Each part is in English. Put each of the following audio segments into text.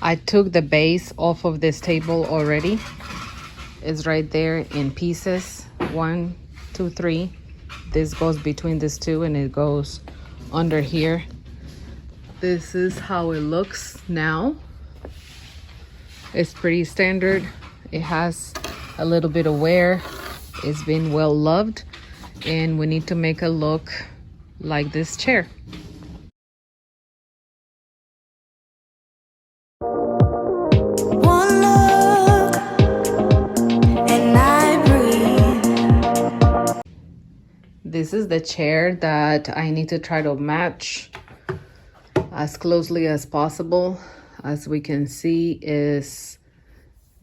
I took the base off of this table already. It's right there in pieces. 1, 2, 3. This goes between these two and it goes under here. This is how it looks now. It's pretty standard. It has a little bit of wear. It's been well loved, and we need to make a look like this chair. One look and I breathe. This is the chair that I need to try to match as closely as possible. As we can see, is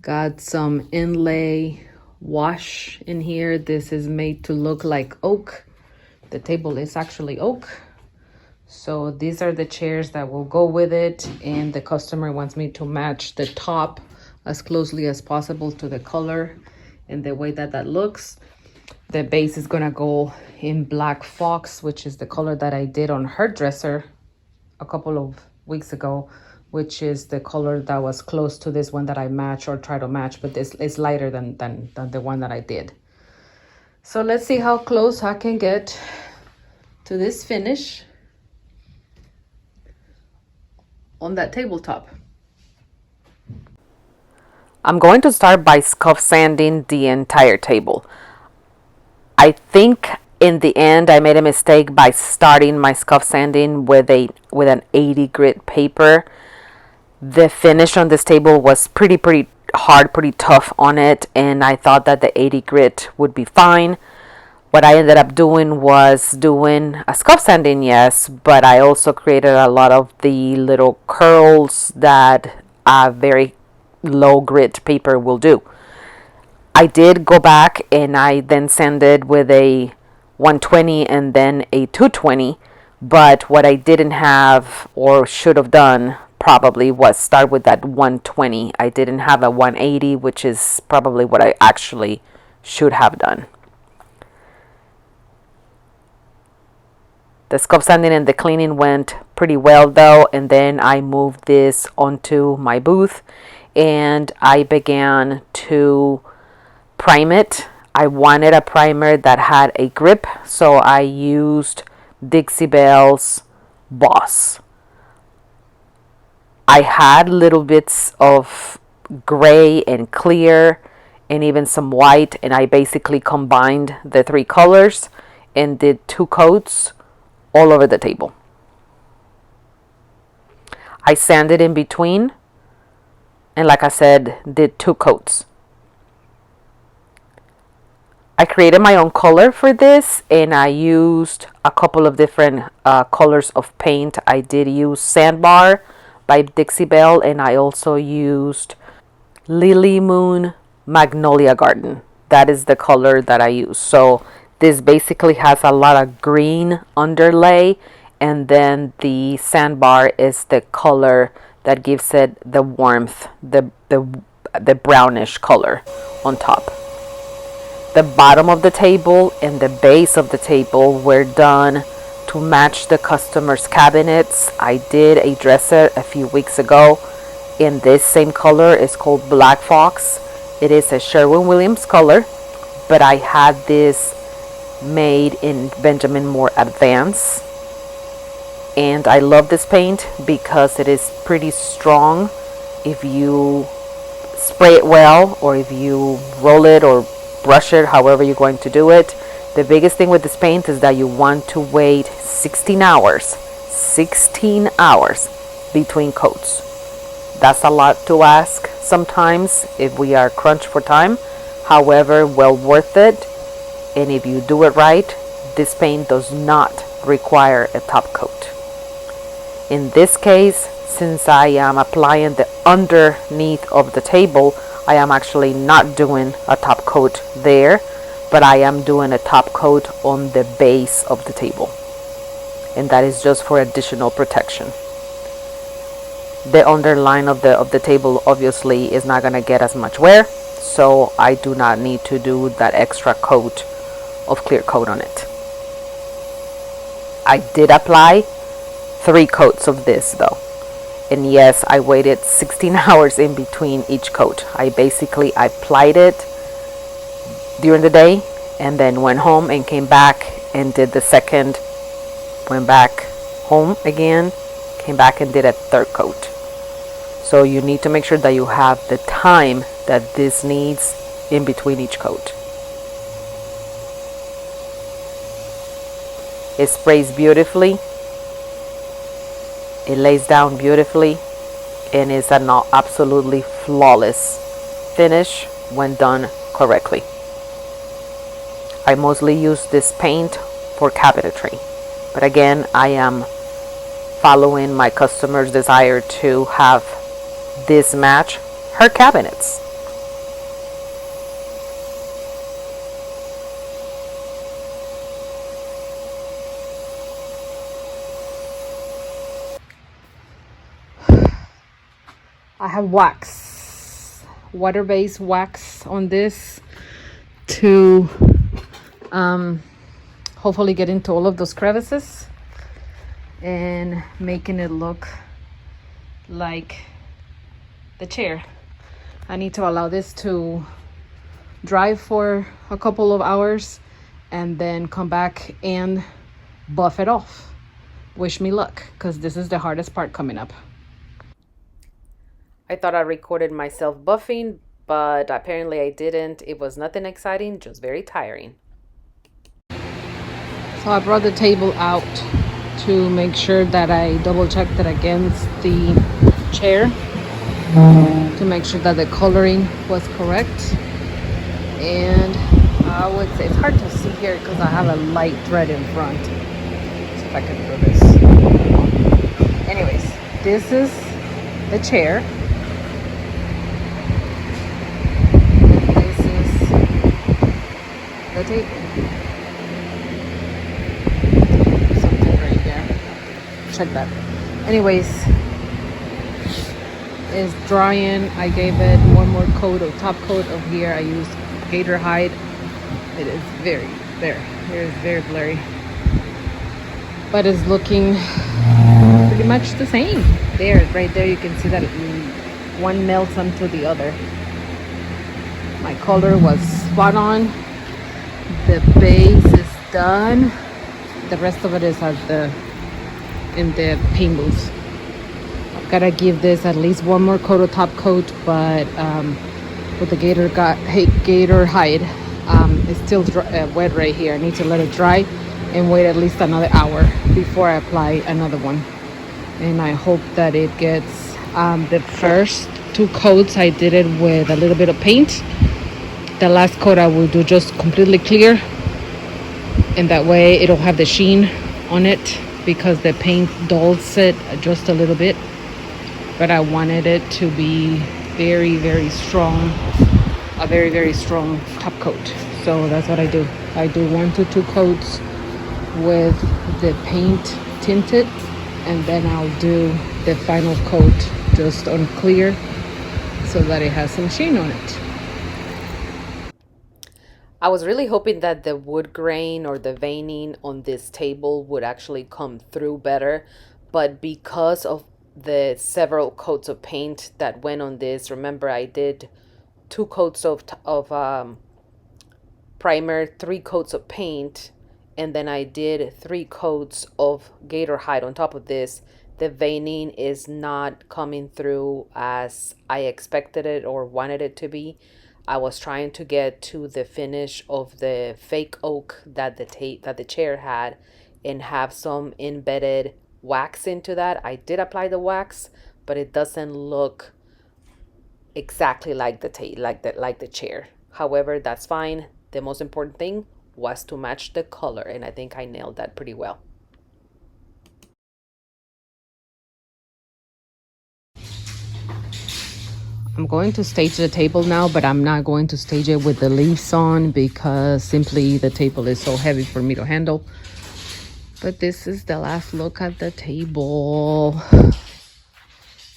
got some inlay wash in here. This is made to look like oak. The table is actually oak. So these are the chairs that will go with it, and the customer wants me to match the top as closely as possible to the color and the way that that looks. The base is gonna go in black fox, which is the color that I did on her dresser a couple of weeks ago, which is the color that was close to this one that I match or try to match, but this is lighter than the one that I did. So let's see how close I can get to this finish on that tabletop. I'm going to start by scuff sanding the entire table. I think in the end I made a mistake by starting my scuff sanding with an 80 grit paper. The finish on this table was pretty hard, pretty tough on it, and I thought that the 80 grit would be fine. What I ended up doing was doing a scuff sanding, yes, but I also created a lot of the little curls that a very low grit paper will do. I did go back and I then sanded with a 120 and then a 220, but what I didn't have or should have done probably was start with that 120. I didn't have a 180, which is probably what I actually should have done. The scuff sanding and the cleaning went pretty well though, and then I moved this onto my booth and I began to prime it. I wanted a primer that had a grip, so I used Dixie Belle's Boss. I had little bits of gray and clear and even some white, and I basically combined the three colors and did 2 coats all over the table. I sanded in between, and like I said, did 2 coats. I created my own color for this, and I used a couple of different colors of paint. I did use Sandbar by Dixie Belle, and I also used Lily Moon Magnolia Garden. That is the color that I use. So this basically has a lot of green underlay, and then the Sandbar is the color that gives it the warmth, the brownish color on top. The bottom of the table and the base of the table were done to match the customer's cabinets. I did a dresser a few weeks ago in this same color. It's called Black Fox. It is a Sherwin Williams color, but I had this made in Benjamin Moore Advance, and I love this paint because it is pretty strong if you spray it well, or if you roll it or brush it, however you're going to do it. The biggest thing with this paint is that you want to wait 16 hours between coats. That's a lot to ask sometimes if we are crunched for time. However, well worth it. And if you do it right, this paint does not require a top coat. In this case, since I am applying the underneath of the table, I am actually not doing a top coat there, but I am doing a top coat on the base of the table, and that is just for additional protection. The underline of the table obviously is not going to get as much wear, so I do not need to do that extra coat of clear coat on it. I did apply 3 coats of this though, And yes, I waited 16 hours in between each coat. I applied it during the day and then went home and came back and did the second, went back home again, came back and did a third coat. So you need to make sure that you have the time that this needs in between each coat. It sprays beautifully, it lays down beautifully, and is an absolutely flawless finish when done correctly. I mostly use this paint for cabinetry, but again, I am following my customer's desire to have this match her cabinets. I have water-based wax on this to hopefully get into all of those crevices and making it look like the chair. I need to allow this to dry for a couple of hours and then come back and buff it off. Wish me luck, because this is the hardest part coming up. I thought I recorded myself buffing, but apparently I didn't. It was nothing exciting, just very tiring. So I brought the table out to make sure that I double checked it against the chair to make sure that the coloring was correct. And I would say it's hard to see here because I have a light thread in front. Let's see if I can do this. Anyways, this is the chair. This is the table. Something right here. Check that. Anyways, it's drying. I gave it one more coat of top coat of here. I used gator hide. It is very there. Here is very blurry, but it's looking pretty much the same. There, right there, you can see that one melts onto the other. My color was spot on. The base is done. The rest of it is in the paint booth. I've got to give this at least one more coat of top coat, but with the gator hide, it's still wet right here. I need to let it dry and wait at least another hour before I apply another one. And I hope that it gets the first two coats I did it with a little bit of paint. The last coat I will do just completely clear, and that way it'll have the sheen on it because the paint dulls it just a little bit. But I wanted it to be very, very strong, a very, very strong top coat. So that's what I do. I do 1 to 2 coats with the paint tinted, and then I'll do the final coat just on clear so that it has some sheen on it. I was really hoping that the wood grain or the veining on this table would actually come through better, but because of the several coats of paint that went on this, remember I did 2 coats of primer, 3 coats of paint, and then I did 3 coats of gator hide on top of this. The veining is not coming through as I expected it or wanted it to be. I was trying to get to the finish of the fake oak that the chair had and have some embedded wax into that. I did apply the wax, but it doesn't look exactly like the chair. However, that's fine. The most important thing was to match the color, and I think I nailed that pretty well. I'm going to stage the table now, but I'm not going to stage it with the leaves on because simply the table is so heavy for me to handle. But this is the last look at the table.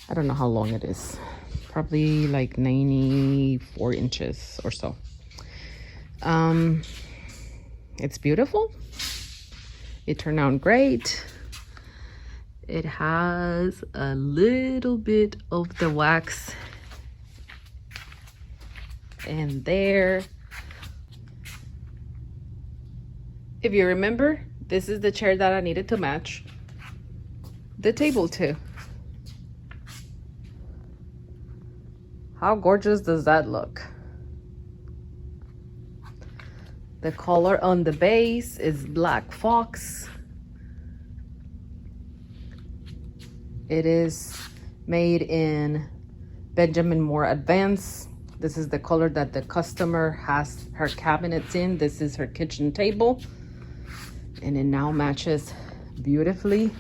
I don't know how long it is. Probably like 94 inches or so. It's beautiful. It turned out great. It has a little bit of the wax in there. If you remember, this is the chair that I needed to match the table to. How gorgeous does that look? The color on the base is Black Fox. It is made in Benjamin Moore Advance. This is the color that the customer has her cabinets in. This is her kitchen table. And it now matches beautifully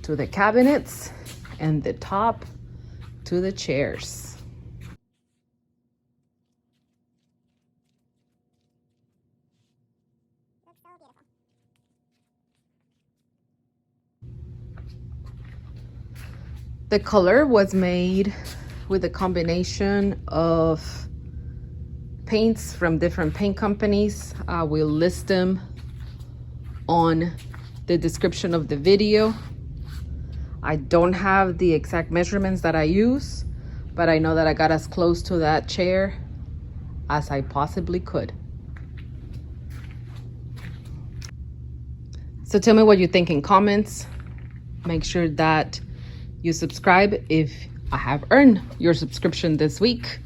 to the cabinets and the top to the chairs. The color was made with a combination of paints from different paint companies. I will list them on the description of the video. I don't have the exact measurements that I use, but I know that I got as close to that chair as I possibly could. So tell me what you think in comments. Make sure that you subscribe if I have earned your subscription this week.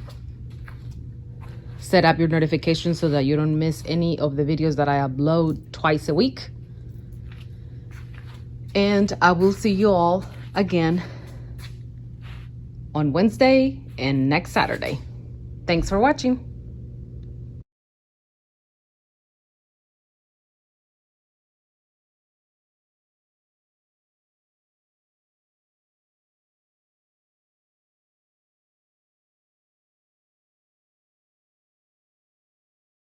Set up your notifications so that you don't miss any of the videos that I upload twice a week. And I will see you all again on Wednesday and next Saturday. Thanks for watching.